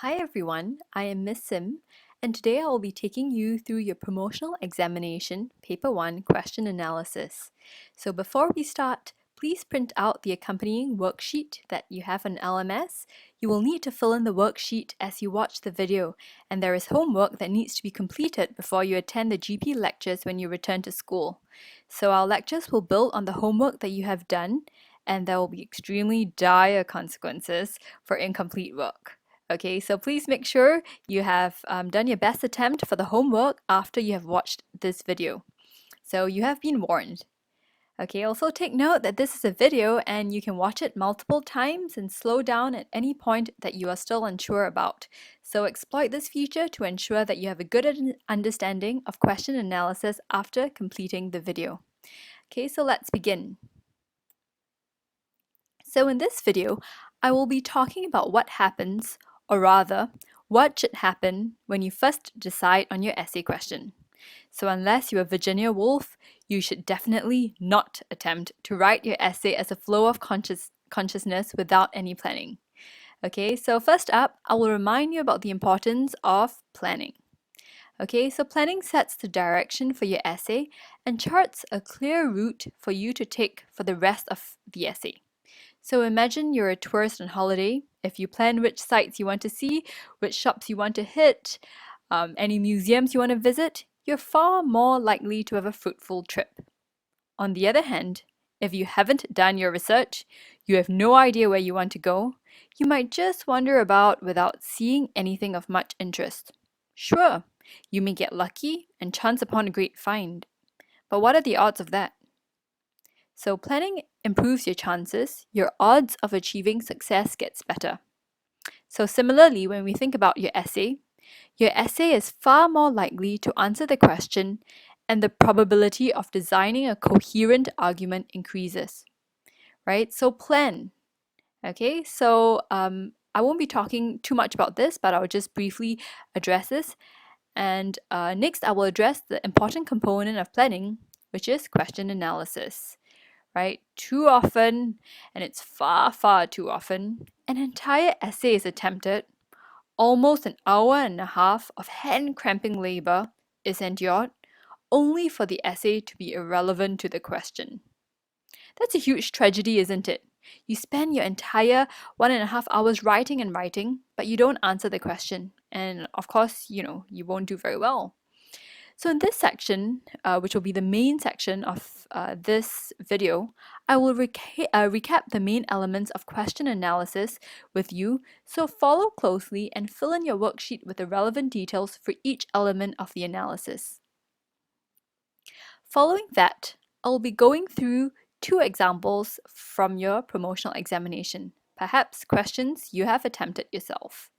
Hi everyone, I am Miss Sim, and today I will be taking you through your promotional examination, Paper 1 question analysis. So before we start, please print out the accompanying worksheet that you have on LMS. You will need to fill in the worksheet as you watch the video, and there is homework that needs to be completed before you attend the GP lectures when you return to school. So our lectures will build on the homework that you have done, and there will be extremely dire consequences for incomplete work. Okay, so please make sure you have done your best attempt for the homework after you have watched this video. So you have been warned. Okay, also take note that this is a video and you can watch it multiple times and slow down at any point that you are still unsure about. So exploit this feature to ensure that you have a good understanding of question analysis after completing the video. Okay, so let's begin. So in this video, I will be talking about what happens, or rather, what should happen when you first decide on your essay question. So unless you're Virginia Woolf, you should definitely not attempt to write your essay as a flow of consciousness without any planning. Okay, so first up, I will remind you about the importance of planning. Okay, so planning sets the direction for your essay and charts a clear route for you to take for the rest of the essay. So imagine you're a tourist on holiday. If you plan which sites you want to see, which shops you want to hit, any museums you want to visit, you're far more likely to have a fruitful trip. On the other hand, if you haven't done your research, you have no idea where you want to go, you might just wander about without seeing anything of much interest. Sure, you may get lucky and chance upon a great find, but what are the odds of that? So planning improves your chances, your odds of achieving success gets better. So similarly, when we think about your essay is far more likely to answer the question and the probability of designing a coherent argument increases, right? So plan, okay? So I won't be talking too much about this, but I'll just briefly address this. And next, I will address the important component of planning, which is question analysis. Right? Too often, and it's far, far too often, an entire essay is attempted, almost an hour and a half of hand-cramping labor is endured, only for the essay to be irrelevant to the question. That's a huge tragedy, isn't it? You spend your entire 1.5 hours writing and writing, but you don't answer the question. And of course, you won't do very well. So in this section, which will be the main section of this video, I will recap the main elements of question analysis with you, so follow closely and fill in your worksheet with the relevant details for each element of the analysis. Following that, I will be going through 2 examples from your promotional examination, perhaps questions you have attempted yourself.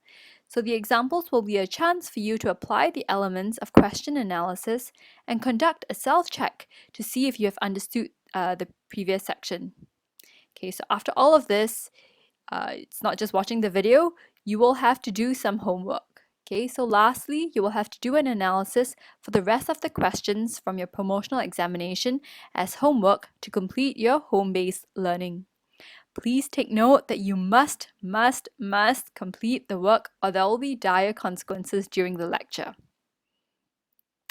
So the examples will be a chance for you to apply the elements of question analysis and conduct a self-check to see if you have understood the previous section. Okay, so after all of this, it's not just watching the video, you will have to do some homework. Okay, so lastly, you will have to do an analysis for the rest of the questions from your promotional examination as homework to complete your home-based learning. Please take note that you must complete the work or there will be dire consequences during the lecture.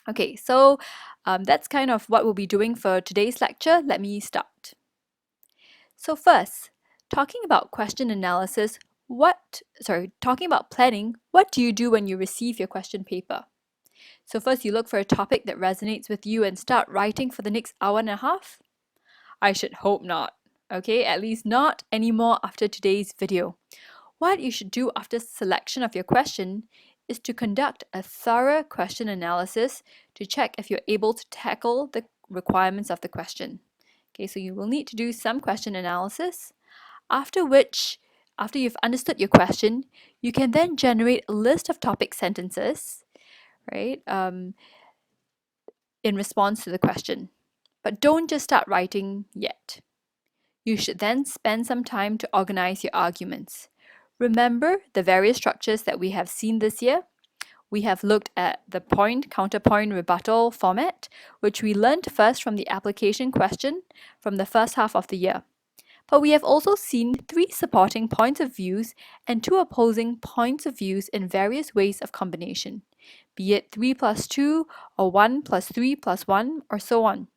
Okay, so that's kind of what we'll be doing for today's lecture. Let me start. So first, talking about question analysis, talking about planning, what do you do when you receive your question paper? So first you look for a topic that resonates with you and start writing for the next hour and a half? I should hope not. Okay, at least not anymore after today's video. What you should do after selection of your question is to conduct a thorough question analysis to check if you're able to tackle the requirements of the question. Okay, so you will need to do some question analysis, after which, after you've understood your question, you can then generate a list of topic sentences, right, in response to the question. But don't just start writing yet. You should then spend some time to organize your arguments. Remember the various structures that we have seen this year? We have looked at the point, counterpoint, rebuttal format, which we learned first from the application question from the first half of the year. But we have also seen 3 supporting points of views and 2 opposing points of views in various ways of combination, be it 3 plus 2 or 1 plus 3 plus 1 or so on.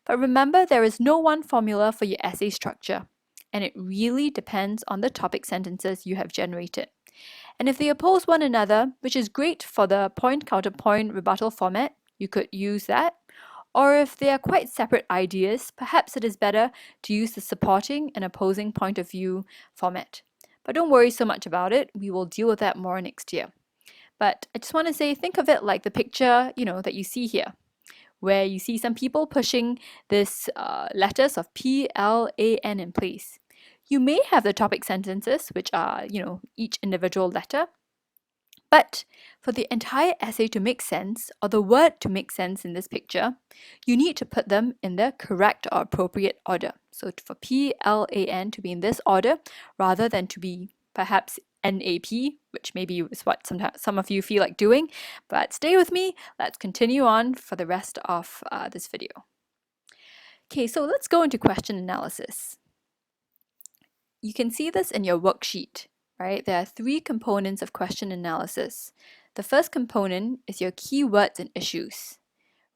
But remember, there is no one formula for your essay structure, and it really depends on the topic sentences you have generated. And if they oppose one another, which is great for the point-counterpoint rebuttal format, you could use that. Or if they are quite separate ideas, perhaps it is better to use the supporting and opposing point of view format. But don't worry so much about it, we will deal with that more next year. But I just want to say, think of it like the picture, that you see here, where you see some people pushing this letters of P, L, A, N in place. You may have the topic sentences, which are, each individual letter, but for the entire essay to make sense, or the word to make sense in this picture, you need to put them in the correct or appropriate order. So for P, L, A, N to be in this order, rather than to be perhaps NAP, which maybe is what some of you feel like doing. But stay with me, let's continue on for the rest of this video. Okay, so let's go into question analysis. You can see this in your worksheet, right? There are 3 components of question analysis. The first component is your keywords and issues,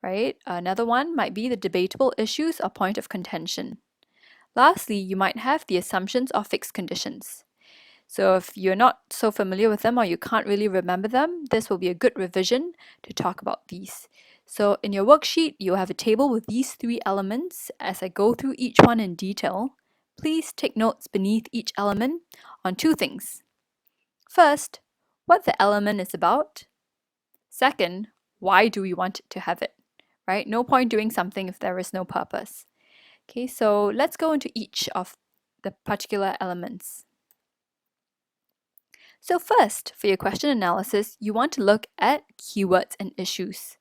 right? Another one might be the debatable issues or point of contention. Lastly, you might have the assumptions or fixed conditions. So if you're not so familiar with them or you can't really remember them, this will be a good revision to talk about these. So in your worksheet, you'll have a table with these 3 elements. As I go through each one in detail, please take notes beneath each element on 2 things. First, what the element is about. Second, why do we want to have it, right? No point doing something if there is no purpose. Okay, so let's go into each of the particular elements. So first, for your question analysis, you want to look at keywords and issues.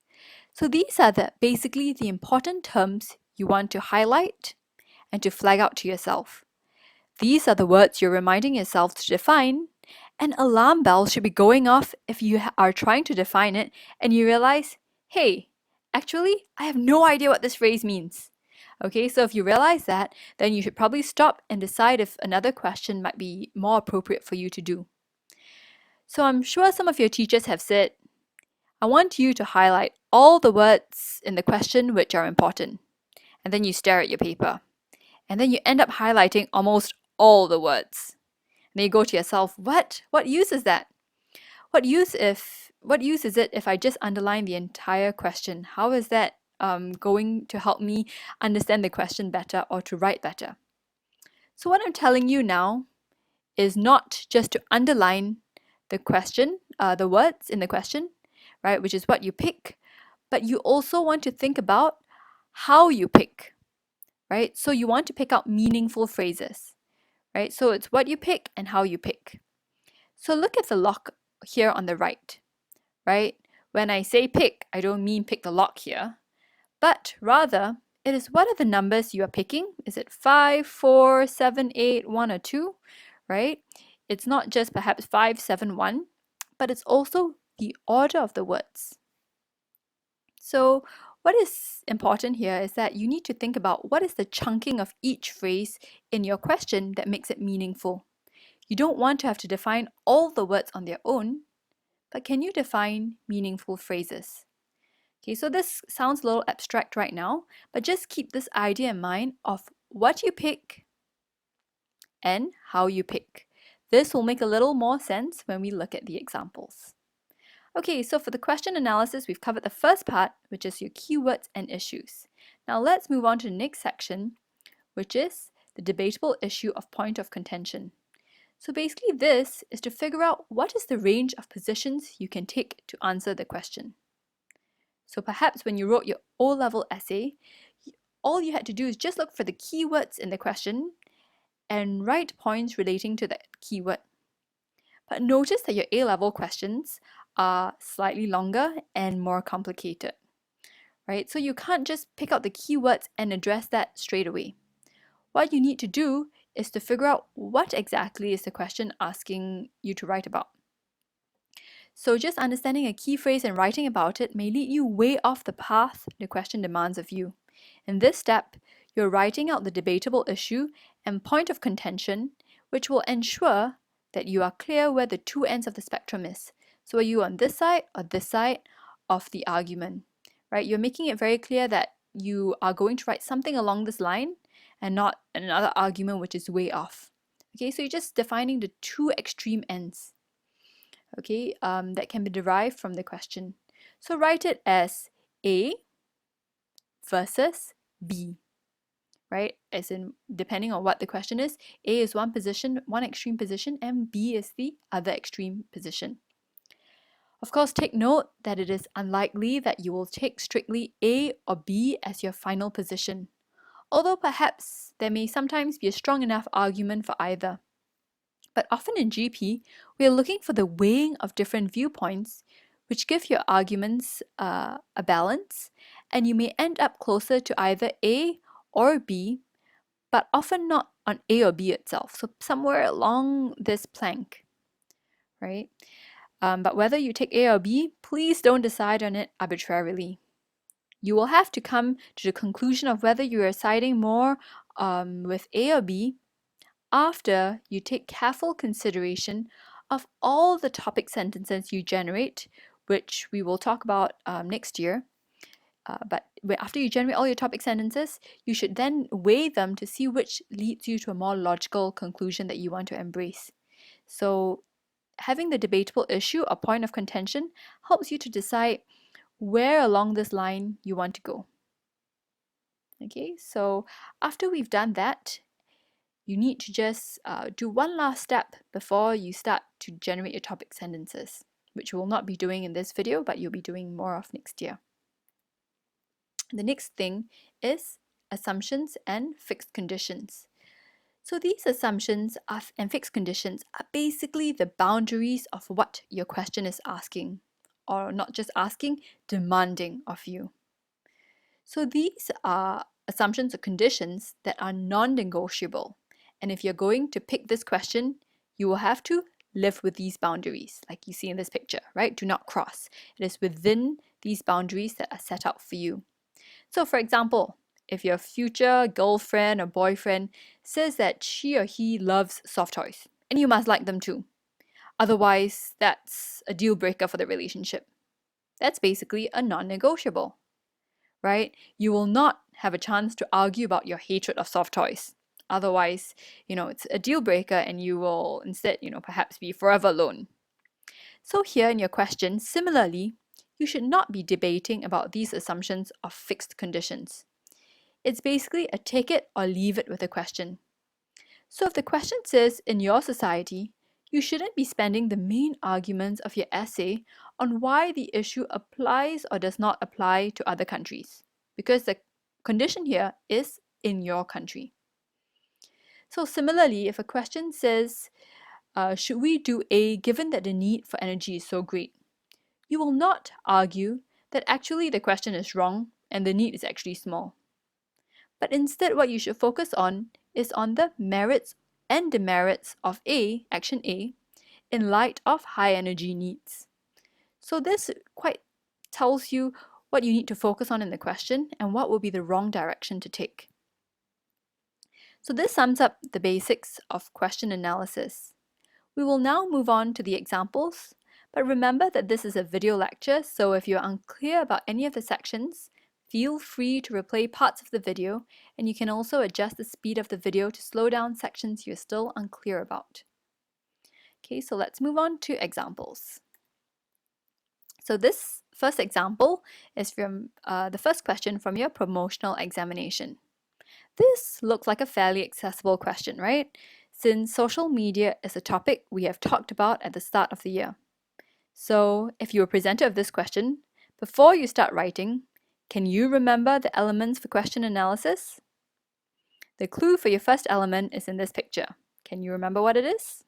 So these are basically the important terms you want to highlight and to flag out to yourself. These are the words you're reminding yourself to define, and alarm bells should be going off if you are trying to define it and you realize, hey, actually, I have no idea what this phrase means. Okay, so if you realize that, then you should probably stop and decide if another question might be more appropriate for you to do. So I'm sure some of your teachers have said, I want you to highlight all the words in the question which are important. And then you stare at your paper. And then you end up highlighting almost all the words. And then you go to yourself, what? What use is that? What use is it if I just underline the entire question? How is that going to help me understand the question better or to write better? So what I'm telling you now is not just to underline the question, the words in the question, right, which is what you pick, but you also want to think about how you pick, right? So you want to pick out meaningful phrases, right? So it's what you pick and how you pick. So look at the lock here on the right, right? When I say pick, I don't mean pick the lock here, but rather it is what are the numbers you are picking? Is it 5, 4, 7, 8, 1, or 2, right? It's not just perhaps 5, 7, 1, but it's also the order of the words. So what is important here is that you need to think about what is the chunking of each phrase in your question that makes it meaningful. You don't want to have to define all the words on their own, but can you define meaningful phrases? Okay, so this sounds a little abstract right now, but just keep this idea in mind of what you pick and how you pick. This will make a little more sense when we look at the examples. Okay, so for the question analysis, we've covered the first part, which is your keywords and issues. Now let's move on to the next section, which is the debatable issue of point of contention. So basically this is to figure out what is the range of positions you can take to answer the question. So perhaps when you wrote your O-level essay, all you had to do is just look for the keywords in the question and write points relating to that keyword. But notice that your A-level questions are slightly longer and more complicated, right? So you can't just pick out the keywords and address that straight away. What you need to do is to figure out what exactly is the question asking you to write about. So just understanding a key phrase and writing about it may lead you way off the path the question demands of you. In this step, you're writing out the debatable issue and point of contention, which will ensure that you are clear where the two ends of the spectrum is. So are you on this side or this side of the argument, right? You're making it very clear that you are going to write something along this line and not another argument which is way off. Okay, so you're just defining the two extreme ends, okay, that can be derived from the question. So write it as A versus B, right? As in, depending on what the question is, A is one position, one extreme position, and B is the other extreme position. Of course, take note that it is unlikely that you will take strictly A or B as your final position, although perhaps there may sometimes be a strong enough argument for either. But often in GP, we are looking for the weighing of different viewpoints, which give your arguments a balance, and you may end up closer to either A or B, but often not on A or B itself, so somewhere along this plank, right? But whether you take A or B, please don't decide on it arbitrarily. You will have to come to the conclusion of whether you are siding more with A or B after you take careful consideration of all the topic sentences you generate, which we will talk about next year. But after you generate all your topic sentences, you should then weigh them to see which leads you to a more logical conclusion that you want to embrace. So having the debatable issue or point of contention helps you to decide where along this line you want to go. Okay, so after we've done that, you need to just do one last step before you start to generate your topic sentences, which we will not be doing in this video, but you'll be doing more of next year. The next thing is assumptions and fixed conditions. So these assumptions and fixed conditions are basically the boundaries of what your question is asking, or not just asking, demanding of you. So these are assumptions or conditions that are non-negotiable. And if you're going to pick this question, you will have to live with these boundaries, like you see in this picture, right? Do not cross. It is within these boundaries that are set out for you. So for example, if your future girlfriend or boyfriend says that she or he loves soft toys, and you must like them too. Otherwise, that's a deal breaker for the relationship. That's basically a non-negotiable, right? You will not have a chance to argue about your hatred of soft toys. Otherwise, it's a deal breaker and you will instead, perhaps be forever alone. So here in your question, similarly, you should not be debating about these assumptions of fixed conditions. It's basically a take it or leave it with a question. So if the question says, in your society, you shouldn't be spending the main arguments of your essay on why the issue applies or does not apply to other countries, because the condition here is in your country. So similarly, if a question says, should we do A given that the need for energy is so great? You will not argue that actually the question is wrong and the need is actually small. But instead, what you should focus on is on the merits and demerits of action A, in light of high energy needs. So this quite tells you what you need to focus on in the question and what will be the wrong direction to take. So this sums up the basics of question analysis. We will now move on to the examples, but remember that this is a video lecture, so if you're unclear about any of the sections, feel free to replay parts of the video, and you can also adjust the speed of the video to slow down sections you're still unclear about. Okay, so let's move on to examples. So this first example is from the first question from your promotional examination. This looks like a fairly accessible question, right? Since social media is a topic we have talked about at the start of the year. So if you were presented with this question, before you start writing, can you remember the elements for question analysis? The clue for your first element is in this picture. Can you remember what it is?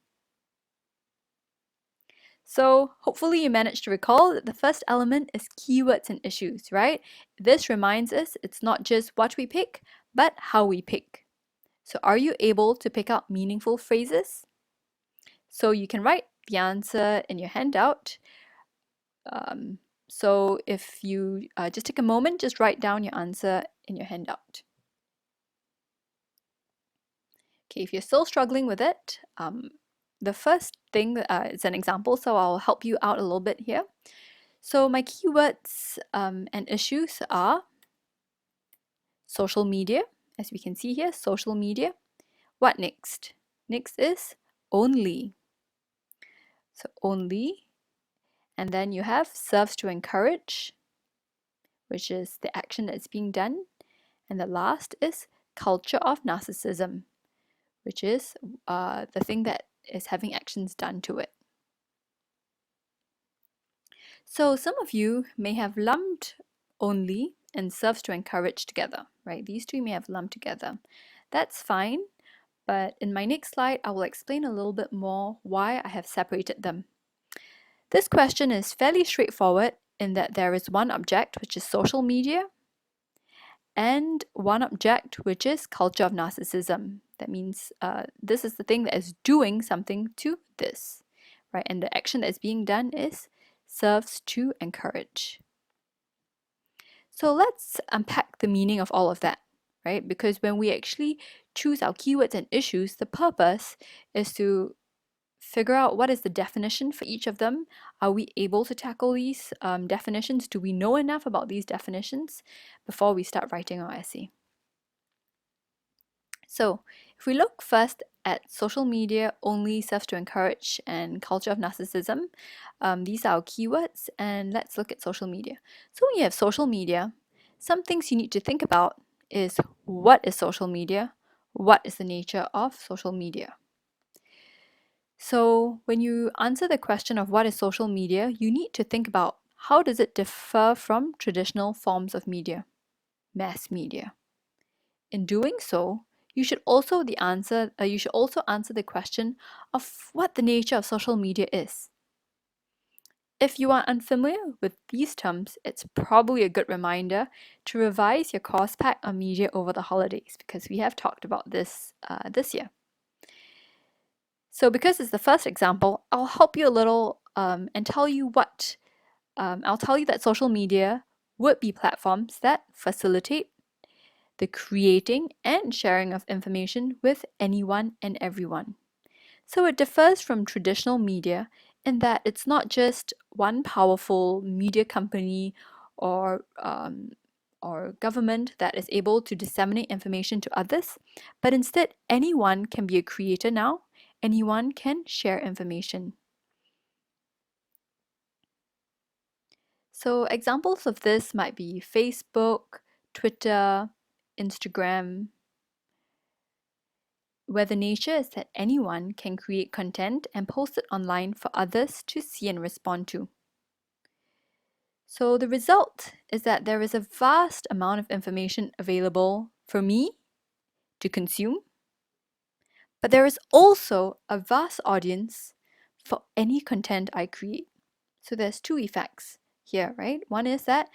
So hopefully you managed to recall that the first element is keywords and issues, right? This reminds us it's not just what we pick, but how we pick. So are you able to pick out meaningful phrases? So you can write the answer in your handout. So if you just take a moment, just write down your answer in your handout. Okay, if you're still struggling with it, the first thing is an example, so I'll help you out a little bit here. So my keywords and issues are social media, as we can see here, social media. What next? Next is only. So only, and then you have serves to encourage, which is the action that's being done. And the last is culture of narcissism, which is the thing that is having actions done to it. So some of you may have lumped only and serves to encourage together, right? These two may have lumped together. That's fine, but in my next slide, I will explain a little bit more why I have separated them. This question is fairly straightforward in that there is one object, which is social media, and one object, which is culture of narcissism. That means this is the thing that is doing something to this, right? And the action that is being done is serves to encourage. So let's unpack the meaning of all of that, right? Because when we actually choose our keywords and issues, the purpose is to figure out what is the definition for each of them. Are we able to tackle these definitions? Do we know enough about these definitions before we start writing our essay? So if we look first at social media only serves to encourage and culture of narcissism, these are our keywords, and let's look at social media. So when you have social media, some things you need to think about is what is social media? What is the nature of social media? So when you answer the question of what is social media, you need to think about how does it differ from traditional forms of media, mass media. In doing so, you should also answer the question of what the nature of social media is. If you are unfamiliar with these terms, it's probably a good reminder to revise your course pack on media over the holidays because we have talked about this this year. So because it's the first example, I'll help you a little and tell you I'll tell you that social media would be platforms that facilitate the creating and sharing of information with anyone and everyone. So it differs from traditional media in that it's not just one powerful media company or government that is able to disseminate information to others, but instead anyone can be a creator now, anyone can share information. So examples of this might be Facebook, Twitter, Instagram, where the nature is that anyone can create content and post it online for others to see and respond to. So the result is that there is a vast amount of information available for me to consume, but there is also a vast audience for any content I create. So there's two effects here, right? One is that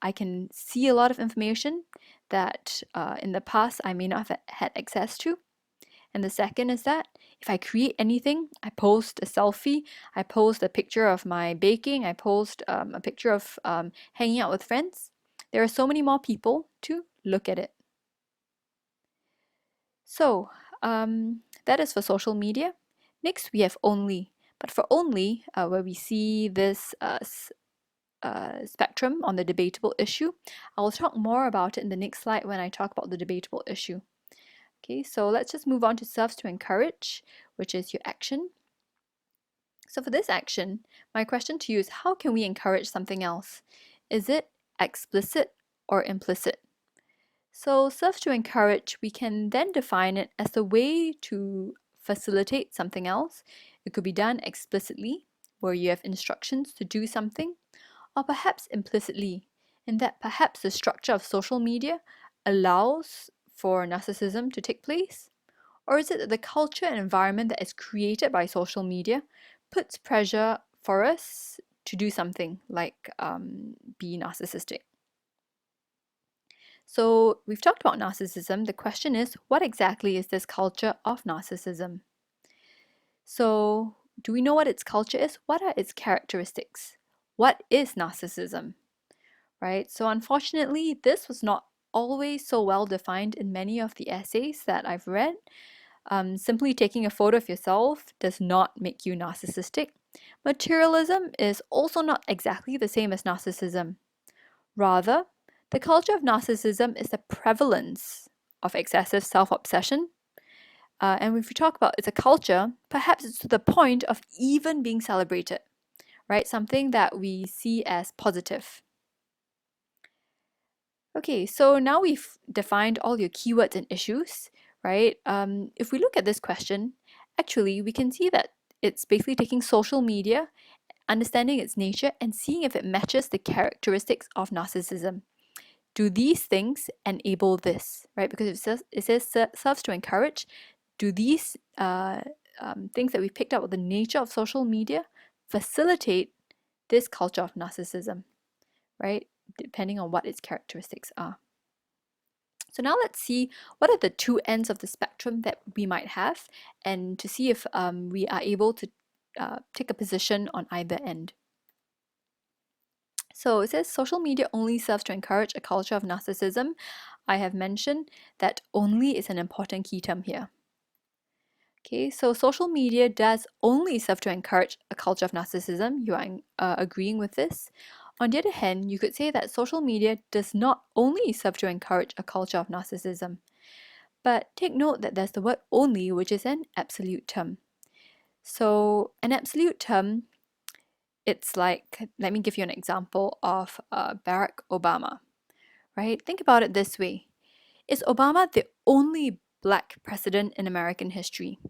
I can see a lot of information that in the past I may not have had access to. And the second is that if I create anything, I post a selfie, I post a picture of my baking, I post a picture of hanging out with friends, there are so many more people to look at it. So that is for social media. Next, we have only. But for only, where we see this spectrum on the debatable issue, I will talk more about it in the next slide when I talk about the debatable issue. Okay, so let's just move on to serves to encourage, which is your action. So for this action, my question to you is how can we encourage something else? Is it explicit or implicit? So serves to encourage, we can then define it as a way to facilitate something else. It could be done explicitly, where you have instructions to do something, or perhaps implicitly, in that perhaps the structure of social media allows for narcissism to take place? Or is it that the culture and environment that is created by social media puts pressure for us to do something like be narcissistic? So we've talked about narcissism. The question is, what exactly is this culture of narcissism? So do we know what its culture is? What are its characteristics? What is narcissism? Right? So unfortunately, this was not always so well defined in many of the essays that I've read. Simply taking a photo of yourself does not make you narcissistic. Materialism is also not exactly the same as narcissism. Rather, the culture of narcissism is the prevalence of excessive self-obsession. And if we talk about it's a culture, perhaps it's to the point of even being celebrated, right? Something that we see as positive. Okay, so now we've defined all your keywords and issues, right? If we look at this question, actually, we can see that it's basically taking social media, understanding its nature, and seeing if it matches the characteristics of narcissism. Do these things enable this, right? Because it says serves to encourage. Do these things that we picked up with the nature of social media facilitate this culture of narcissism, right? Depending on what its characteristics are. So now let's see what are the two ends of the spectrum that we might have, and to see if we are able to take a position on either end. So it says social media only serves to encourage a culture of narcissism. I have mentioned that only is an important key term here. Okay, so social media does only serve to encourage a culture of narcissism. You are agreeing with this. On the other hand, you could say that social media does not only serve to encourage a culture of narcissism. But take note that there's the word only, which is an absolute term. So an absolute term, it's like, let me give you an example of Barack Obama, right? Think about it this way. Is Obama the only black president in American history?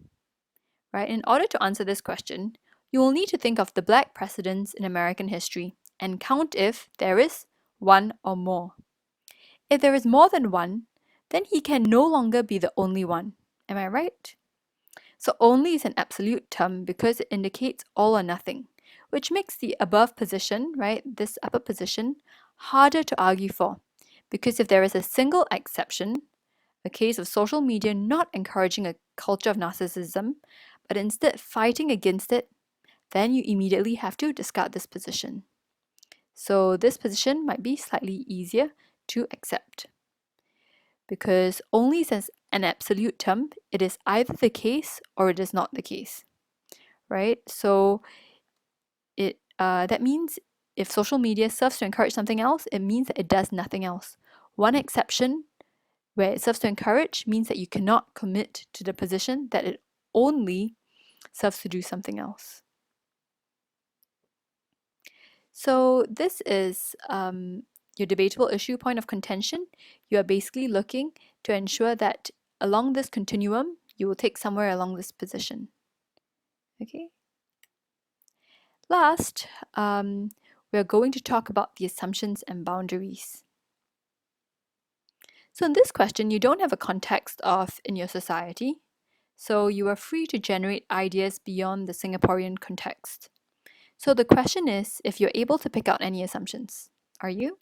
Right? In order to answer this question, you will need to think of the black presidents in American history and count if there is one or more. If there is more than one, then he can no longer be the only one. Am I right? So only is an absolute term because it indicates all or nothing, which makes the above position, right, this upper position, harder to argue for. Because if there is a single exception, a case of social media not encouraging a culture of narcissism, but instead fighting against it, then you immediately have to discard this position. So this position might be slightly easier to accept. Because only as an absolute term, it is either the case or it is not the case, right? So that means if social media serves to encourage something else, it means that it does nothing else. One exception where it serves to encourage means that you cannot commit to the position that it only serves to do something else. So this is your debatable issue point of contention. You are basically looking to ensure that along this continuum, you will take somewhere along this position. Okay. Last, we're going to talk about the assumptions and boundaries. So in this question, you don't have a context of in your society, so you are free to generate ideas beyond the Singaporean context. So the question is if you're able to pick out any assumptions. Are you?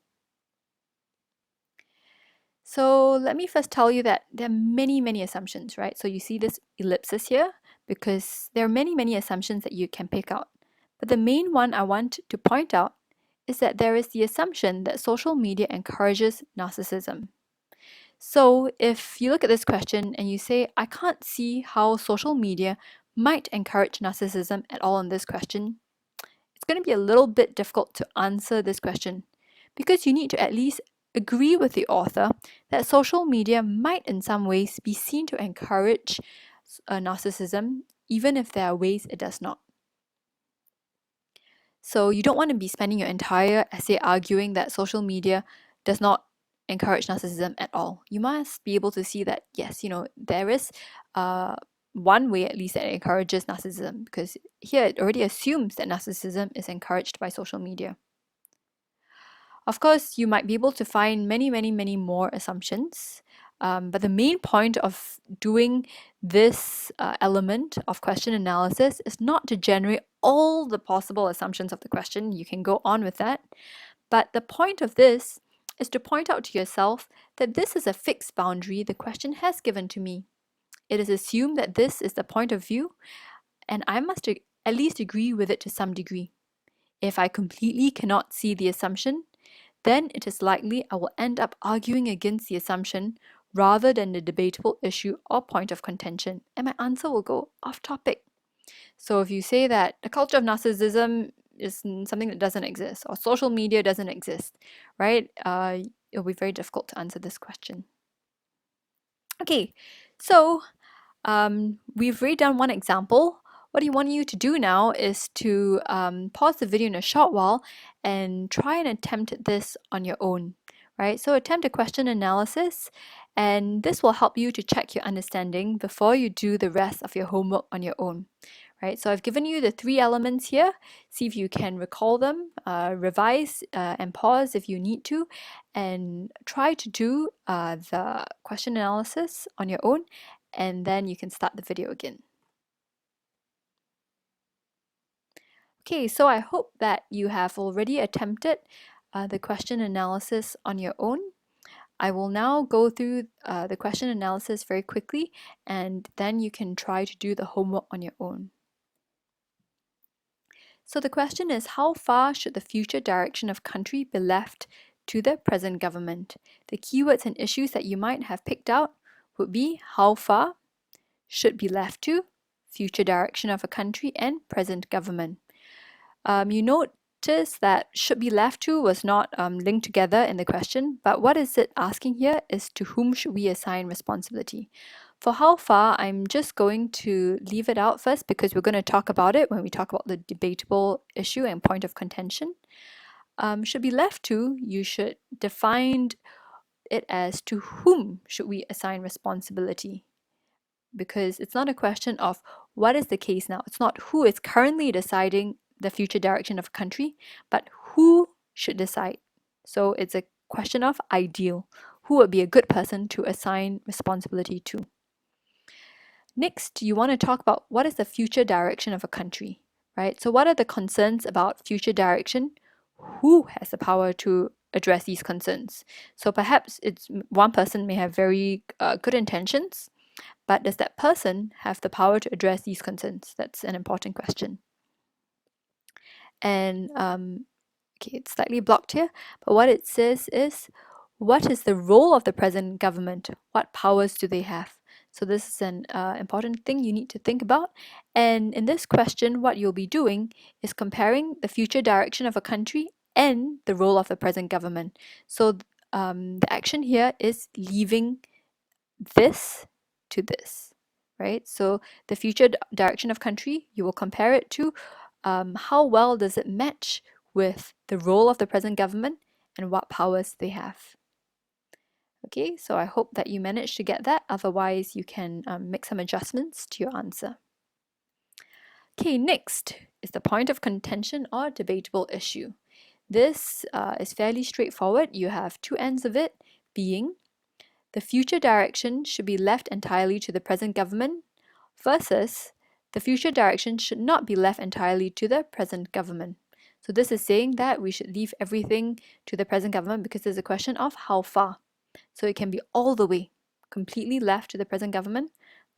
So let me first tell you that there are many, many assumptions, right? So you see this ellipsis here because there are many, many assumptions that you can pick out. But the main one I want to point out is that there is the assumption that social media encourages narcissism. So if you look at this question and you say, I can't see how social media might encourage narcissism at all in this question, it's going to be a little bit difficult to answer this question because you need to at least agree with the author that social media might in some ways be seen to encourage narcissism, even if there are ways it does not. So you don't want to be spending your entire essay arguing that social media does not encourage narcissism at all. You must be able to see that, yes, there is one way at least that it encourages narcissism, because here it already assumes that narcissism is encouraged by social media. Of course, you might be able to find many, many, many more assumptions. But the main point of doing this element of question analysis is not to generate all the possible assumptions of the question. You can go on with that. But the point of this is to point out to yourself that this is a fixed boundary the question has given to me. It is assumed that this is the point of view, and I must at least agree with it to some degree. If I completely cannot see the assumption, then it is likely I will end up arguing against the assumption rather than the debatable issue or point of contention, and my answer will go off topic. So if you say that the culture of narcissism is something that doesn't exist, or social media doesn't exist, right? It'll be very difficult to answer this question. Okay, so we've already done one example. What I want you to do now is to pause the video in a short while and try and attempt this on your own, right? So attempt a question analysis, and this will help you to check your understanding before you do the rest of your homework on your own, right? So I've given you the 3 elements here. See if you can recall them, revise and pause if you need to, and try to do the question analysis on your own, and then you can start the video again. Okay, so I hope that you have already attempted the question analysis on your own. I will now go through the question analysis very quickly, and then you can try to do the homework on your own. So the question is, how far should the future direction of country be left to the present government? The keywords and issues that you might have picked out would be how far, should be left to, future direction of a country, and present government. You notice that should be left to was not linked together in the question, but what is it asking here is to whom should we assign responsibility? For how far, I'm just going to leave it out first because we're going to talk about it when we talk about the debatable issue and point of contention. Should be left to, you should define it as to whom should we assign responsibility, because it's not a question of what is the case now. It's not who is currently deciding the future direction of a country, but who should decide. So it's a question of ideal. Who would be a good person to assign responsibility to? Next, you want to talk about what is the future direction of a country, right? So what are the concerns about future direction? Who has the power to address these concerns? So perhaps it's one person may have very good intentions, but does that person have the power to address these concerns? That's an important question. And okay, it's slightly blocked here, but what it says is, what is the role of the present government? What powers do they have? So this is an important thing you need to think about. And in this question, what you'll be doing is comparing the future direction of a country and the role of the present government. So the action here is leaving this to this, right? So the future direction of country, you will compare it to how well does it match with the role of the present government and what powers they have. Okay, so I hope that you managed to get that. Otherwise, you can make some adjustments to your answer. Okay, next is the point of contention or debatable issue. This is fairly straightforward. You have 2 ends of it, being the future direction should be left entirely to the present government versus the future direction should not be left entirely to the present government. So this is saying that we should leave everything to the present government because there's a question of how far. So it can be all the way, completely left to the present government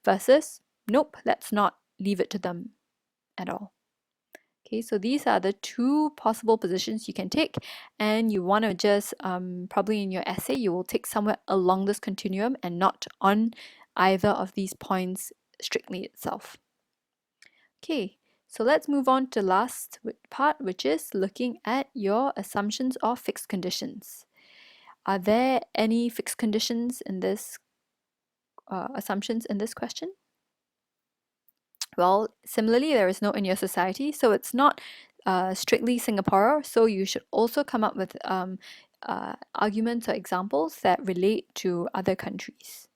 versus, nope, let's not leave it to them at all. Okay, so these are the 2 possible positions you can take, and you want to just probably in your essay you will take somewhere along this continuum and not on either of these points strictly itself. Okay, so let's move on to the last part, which is looking at your assumptions or fixed conditions. Are there any fixed conditions in this assumptions in this question? Well, similarly, there is no in your society, so it's not strictly Singapore, so you should also come up with arguments or examples that relate to other countries.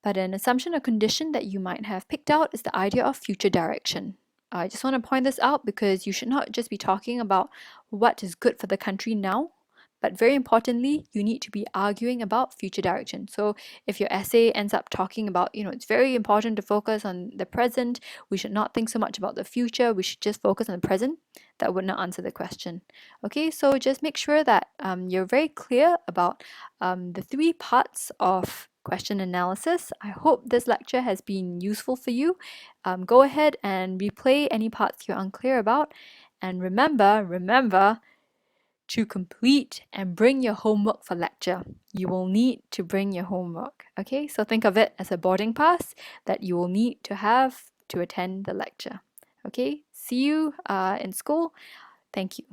But an assumption or condition that you might have picked out is the idea of future direction. I just want to point this out because you should not just be talking about what is good for the country now, but very importantly, you need to be arguing about future direction. So if your essay ends up talking about, it's very important to focus on the present, we should not think so much about the future, we should just focus on the present, that would not answer the question. Okay, so just make sure that you're very clear about the 3 parts of question analysis. I hope this lecture has been useful for you. Go ahead and replay any parts you're unclear about. And remember, to complete and bring your homework for lecture. You will need to bring your homework. Okay, so think of it as a boarding pass that you will need to have to attend the lecture. Okay, see you in school. Thank you.